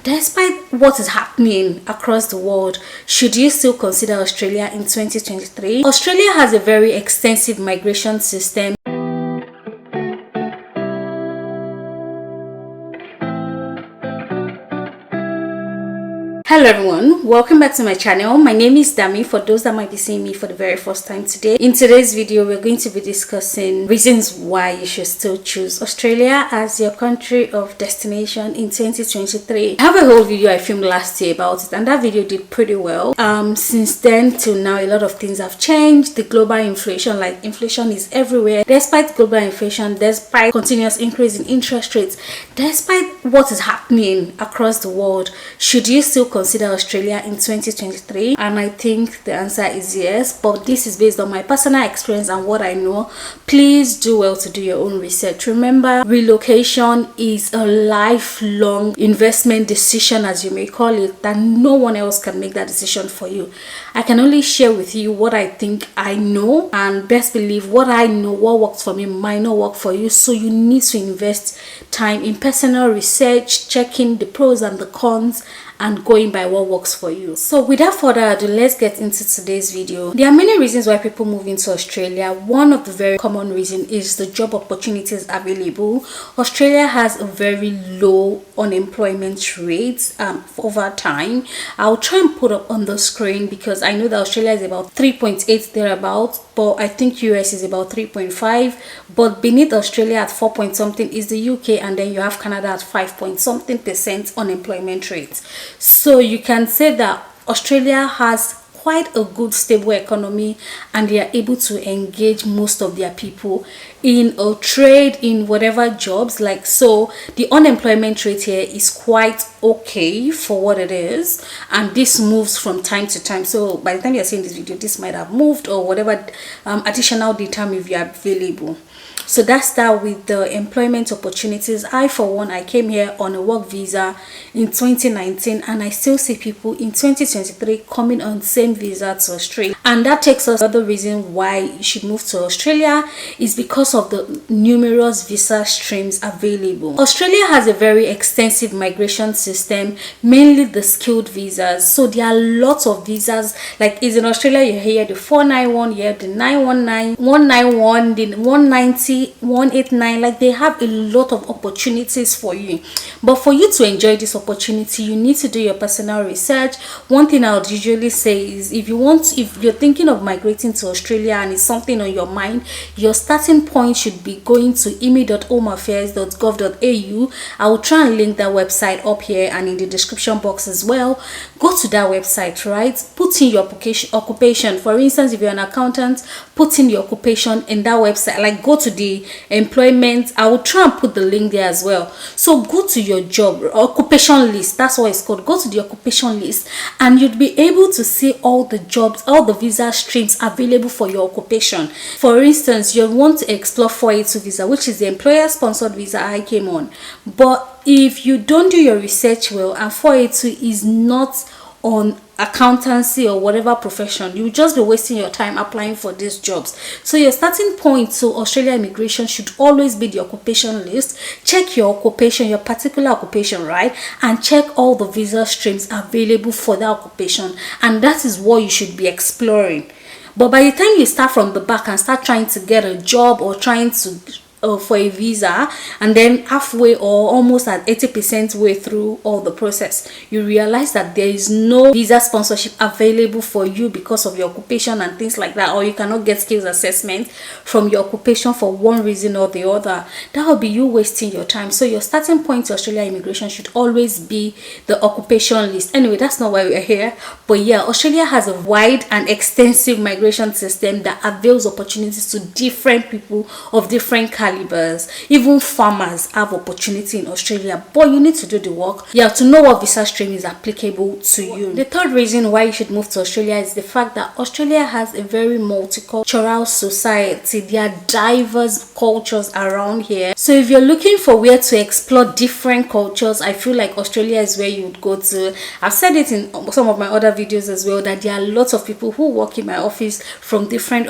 Despite what is happening across the world, should you still consider Australia in 2023? Australia has a very extensive migration system. Hello everyone, welcome back to my channel. My name is Dammie for those that might be seeing me for the very first time today. In today's video, we're going to be discussing reasons why you should still choose Australia as your country of destination in 2023. I have a whole video I filmed last year about it and that video did pretty well. Since then till now, a lot of things have changed. The global inflation, like inflation is everywhere. Despite global inflation, despite continuous increase in interest rates, despite what is happening across the world, should you still consider Australia in 2023? And I think the answer is yes, but this is based on my personal experience and what I know. Please do well to do your own research. Remember, relocation is a lifelong investment decision, as you may call it, that no one else can make that decision for you. I can only share with you what I think I know, and best believe what I know, what works for me might not work for you. So you need to invest time in personal research, checking the pros and the cons, and going by what works for you. So without further ado, let's get into today's video. There are many reasons why people move into Australia. One of the very common reasons is the job opportunities available. Australia has a very low unemployment rate over time. I'll try and put up on the screen because I know that Australia is about 3.8 thereabouts, but I think US is about 3.5. But beneath Australia at 4 point something is the UK, and then you have Canada at 5 point something percent unemployment rate. So you can say that Australia has quite a good stable economy and they are able to engage most of their people in a trade, in whatever jobs. Like, so the unemployment rate here is quite okay for what it is, and this moves from time to time. So by the time you're seeing this video, this might have moved, or whatever additional data may be available. So that's that with the employment opportunities. I, for one, I came here on a work visa in 2019, and I still see people in 2023 coming on same visa to Australia. And that takes us to the reason why you should move to Australia is because of the numerous visa streams available. Australia has a very extensive migration system, mainly the skilled visas. So there are lots of visas. Like, is in Australia, you hear the 491, you have the 919, 191, the 190, 189. Like, they have a lot of opportunities for you. But for you to enjoy this opportunity, you need to do your personal research. One thing I would usually say is, if you're thinking of migrating to Australia and it's something on your mind, your starting point should be going to imi.homeaffairs.gov.au. I will try and link that website up here and in the description box as well. Go to that website, right? Put in your occupation. For instance, if you're an accountant, put in your occupation in that website. Like, go to the employment. I will try and put the link there as well. So go to your job occupation list. That's what it's called. Go to the occupation list and you'd be able to see all the jobs, all the visa streams available for your occupation. For instance, you want to explore 482 visa, which is the employer sponsored visa I came on. But if you don't do your research well and 482 is not on accountancy or whatever profession, you will just be wasting your time applying for these jobs. So your starting point to Australia immigration should always be the occupation list. Check your occupation, your particular occupation, right? And check all the visa streams available for that occupation, and that is what you should be exploring. But by the time you start from the back and start trying to get a job or trying to for a visa, and then halfway or almost at 80% way through all the process, you realize that there is no visa sponsorship available for you because of your occupation and things like that, or you cannot get skills assessment from your occupation for one reason or the other, that will be you wasting your time. So your starting point to Australia immigration should always be the occupation list. Anyway, that's not why we're here, but yeah, Australia has a wide and extensive migration system that avails opportunities to different people of different calibers. Even farmers have opportunity in Australia, but you need to do the work. You have to know what visa stream is applicable to you. The third reason why you should move to Australia is the fact that Australia has a very multicultural society. There are diverse cultures around here. So if you're looking for where to explore different cultures, I feel like Australia is where you would go to. I've said it in some of my other videos as well, that there are lots of people who work in my office from different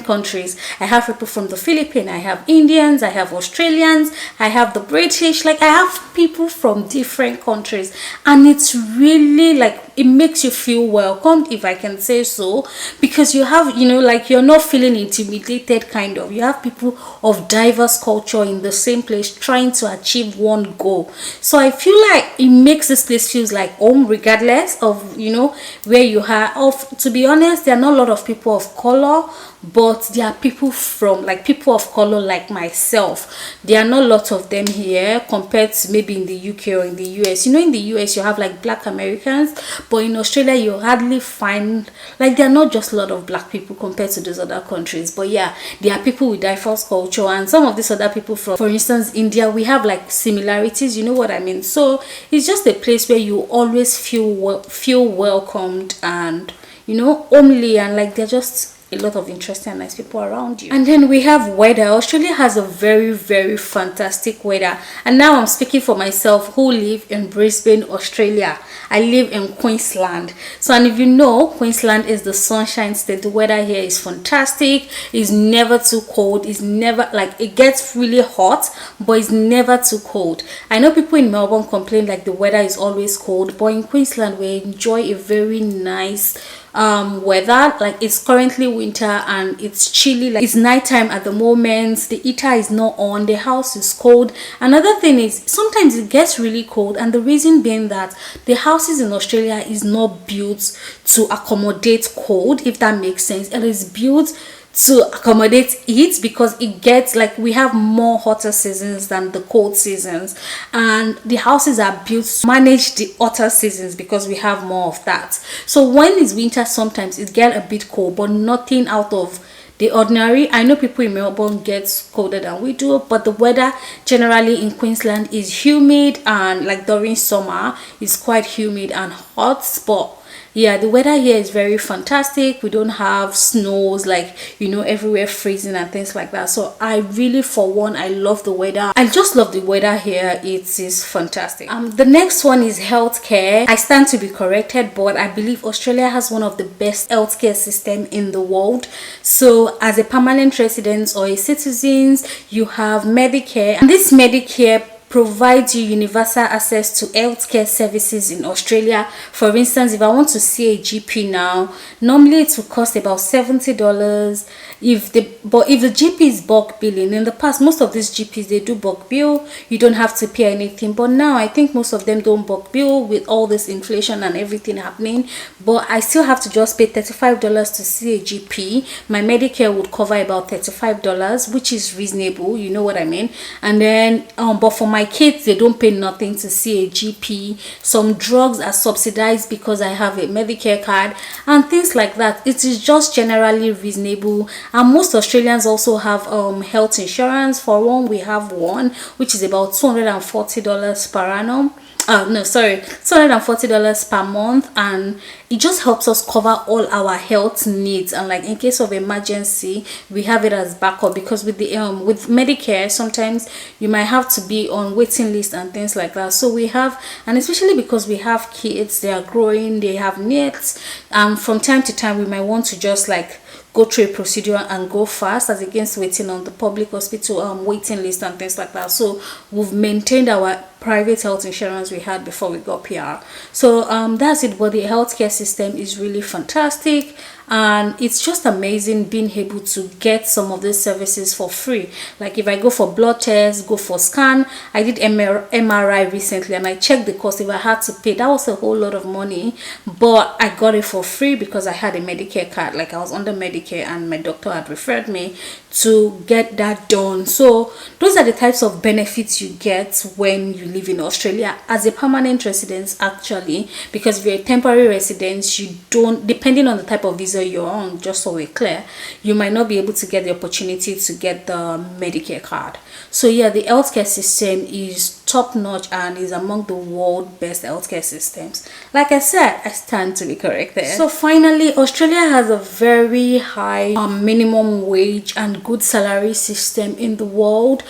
countries. I have people from the Philippines, I have Indians, I have Australians, I have the British, like I have people from different countries, and it's really like it makes you feel welcomed, if I can say so, because you have, you know, like you're not feeling intimidated kind of. You have people of diverse culture in the same place trying to achieve one goal. So I feel like it makes this place feels like home, regardless of, you know, where you are. Of, to be honest, there are not a lot of people of color, but there are people from, like, people of color like myself. There are not a lot of them here compared to maybe in the UK or in the US. You know, in the US you have like black Americans, but in Australia you hardly find, like, there are not just a lot of black people compared to those other countries. But yeah, there are people with diverse culture, and some of these other people from, for instance, India, we have like similarities, you know what I mean? So it's just a place where you always feel welcomed and, you know, homely, and like they're just a lot of interesting and nice people around you. And then we have weather. Australia has a very fantastic weather, and now I'm speaking for myself, who live in Brisbane, Australia. I live in Queensland. So, and if you know, Queensland is the sunshine state. The weather here is fantastic. It's never too cold. It's never, like, it gets really hot, but it's never too cold. I know people in Melbourne complain like the weather is always cold, but in Queensland we enjoy a very nice weather. Like, it's currently winter and it's chilly, like it's nighttime at the moment, the heater is not on, the house is cold. Another thing is sometimes it gets really cold, and the reason being that the houses in Australia is not built to accommodate cold, if that makes sense. It is built to accommodate heat, because it gets, like, we have more hotter seasons than the cold seasons, and the houses are built to manage the hotter seasons because we have more of that. So when it's winter, sometimes it gets a bit cold, but nothing out of the ordinary. I know people in Melbourne gets colder than we do, but the weather generally in Queensland is humid, and like during summer it's quite humid and hot. But yeah, the weather here is very fantastic. We don't have snows, like, you know, everywhere freezing and things like that. So I really, for one, I love the weather. I just love the weather here. It is fantastic. The next one is healthcare. I stand to be corrected, but I believe Australia has one of the best healthcare system in the world. So as a permanent resident or a citizen, you have Medicare, and this Medicare provides you universal access to healthcare services in Australia. For instance, if I want to see a GP now, normally it will cost about $70. If the GP is bulk billing, in the past most of these GPs, they do bulk bill, you don't have to pay anything. But now I think most of them don't bulk bill with all this inflation and everything happening. But I still have to just pay $35 to see a GP. My Medicare would cover about $35, which is reasonable, you know what I mean. And then but for my kids, they don't pay nothing to see a GP. Some drugs are subsidized because I have a Medicare card and things like that. It is just generally reasonable. And most Australians also have health insurance. For one, we have one which is about $240 per annum. No, sorry, $240 per month, and it just helps us cover all our health needs. And like in case of emergency, we have it as backup, because with the with Medicare, sometimes you might have to be on waiting list and things like that. So we have, and especially because we have kids, they are growing, they have needs, and from time to time we might want to just like go through a procedure and go fast, as against waiting on the public hospital waiting list and things like that. So we've maintained our private health insurance we had before we got PR. So that's it. But the healthcare system is really fantastic, and it's just amazing being able to get some of these services for free. Like if I go for blood tests, go for scan, I did MRI recently and I checked the cost. If I had to pay, that was a whole lot of money, but I got it for free because I had a Medicare card. Like I was under Medicare and my doctor had referred me to get that done. So those are the types of benefits you get when you live in Australia as a permanent resident, actually, because if you're a temporary resident, you don't, depending on the type of visa you're on, just so we're clear, you might not be able to get the opportunity to get the Medicare card. So yeah, the healthcare system is top notch and is among the world's best healthcare systems. Like I said, I stand to be corrected. So finally, Australia has a very high minimum wage and good salary system in the world.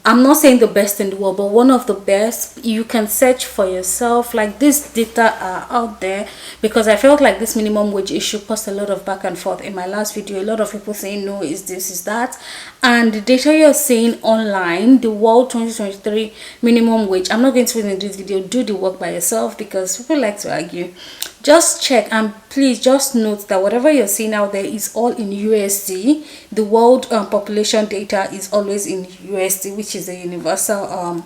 I'm not saying the best in the world, but one of the best. You can search for yourself. Like, this data are out there, because I felt like this minimum wage issue caused a lot of back and forth in my last video. A lot of people saying no, is this, is that, and the data you're seeing online, the world 2023 minimum wage. I'm not going to in this video. Do the work by yourself, because people like to argue. Just check, and please just note that whatever you're seeing out there is all in USD. The world population data is always in USD, which is a universal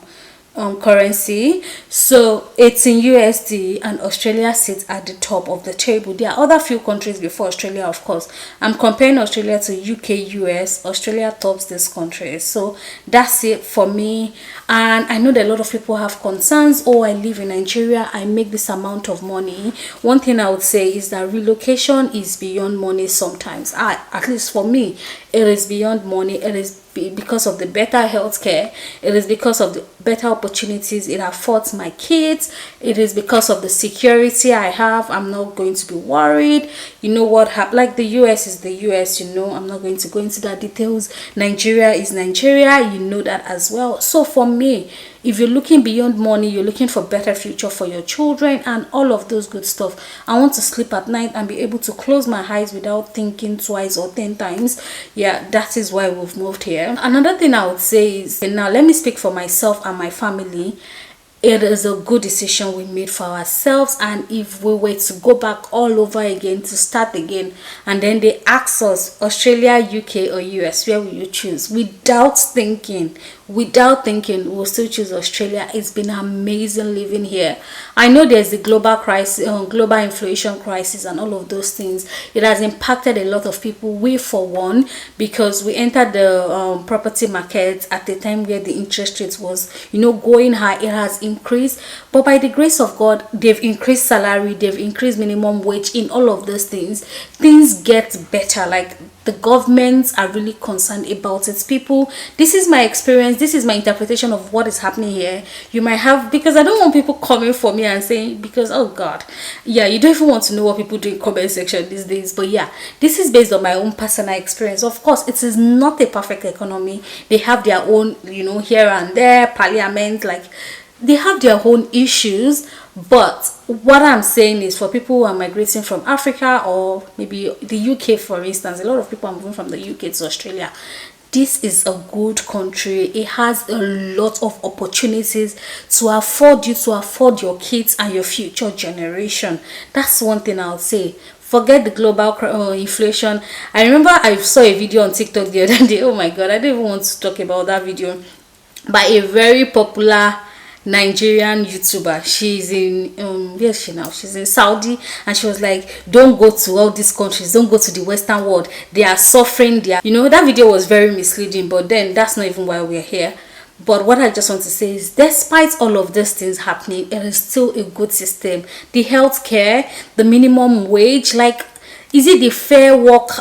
currency. So it's in USD, and Australia sits at the top of the table. There are other few countries before Australia, of course. I'm comparing Australia to UK, US. Australia tops this country. So that's it for me. And I know that a lot of people have concerns. Oh, I live in Nigeria, I make this amount of money. One thing I would say is that relocation is beyond money sometimes. At least for me, it is beyond money. It is because of the better healthcare. It is because of the better opportunities it affords my kids. It is because of the security I have. I'm not going to be worried. You know what like the US is the US, you know. I'm not going to go into that details. Nigeria is Nigeria, you know that as well. So for me, if you're looking beyond money, you're looking for better future for your children and all of those good stuff. I want to sleep at night and be able to close my eyes without thinking twice or 10 times. Yeah, that is why we've moved here. Another thing I would say is, now let me speak for myself and my family. It is a good decision we made for ourselves, and if we were to go back all over again, to start again, and then they ask us Australia, UK or US, where will you choose? Without thinking, we'll still choose Australia. It's been amazing living here. I know there's the global crisis, global inflation crisis and all of those things. It has impacted a lot of people. We for one, because we entered the property market at the time where the interest rate was, you know, going high. It has increased, but by the grace of God, they've increased salary, they've increased minimum wage. In all of those things get better. Like, the governments are really concerned about its people. This is my experience, this is my interpretation of what is happening here. You might have, because I don't want people coming for me and saying, because oh god, yeah, you don't even want to know what people do in comment section these days. But yeah, this is based on my own personal experience. Of course, it is not a perfect economy. They have their own, you know, here and there, parliament, like they have their own issues. But what I'm saying is, for people who are migrating from Africa or maybe the UK, for instance, a lot of people are moving from the UK to Australia. This is a good country. It has a lot of opportunities to afford you, to afford your kids and your future generation. That's one thing I'll say. Forget the global inflation. I remember I saw a video on TikTok the other day. Oh my god, I don't even want to talk about that video, by a very popular Nigerian YouTuber. She's in where is she now? She's in Saudi, and she was like, don't go to all these countries, don't go to the Western world, they are suffering. They are, you know, that video was very misleading, but then that's not even why we're here. But what I just want to say is, despite all of these things happening, it is still a good system. The healthcare, the minimum wage, like, is it the fair work,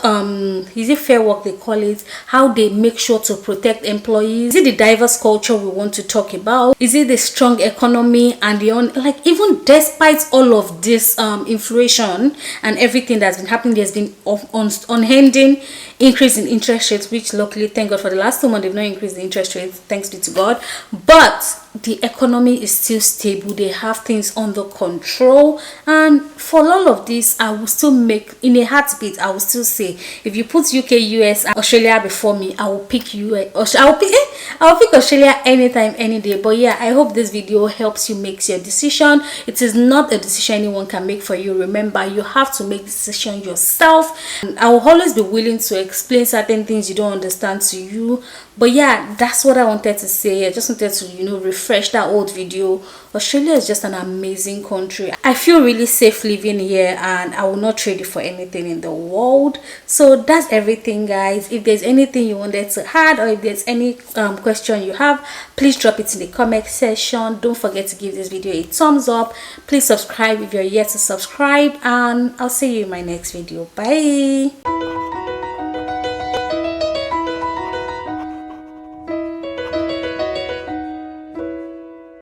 is it fair work they call it, how they make sure to protect employees? Is it the diverse culture we want to talk about? Is it the strong economy and the like, even despite all of this inflation and everything that's been happening, there's been unending increase in interest rates, which luckily, thank God, for the last 2 months they've not increased the interest rates, thanks be to God. But the economy is still stable. They have things under control, and for all of this, I will still make, in a heartbeat, I will still say, if you put UK, US and Australia before me, I will pick US. I'll pick Australia anytime, any day. But yeah, I hope this video helps you make your decision. It is not a decision anyone can make for you. Remember, you have to make the decision yourself, and I will always be willing to explain certain things you don't understand to you. But yeah, that's what I wanted to say. I just wanted to, you know, refresh that old video. Australia is just an amazing country. I feel really safe living here, and I will not trade it for anything in the world. So that's everything, guys. If there's anything you wanted to add, or if there's any question you have, please drop it in the comment section. Don't forget to give this video a thumbs up. Please subscribe if you're yet to subscribe, and I'll see you in my next video. Bye.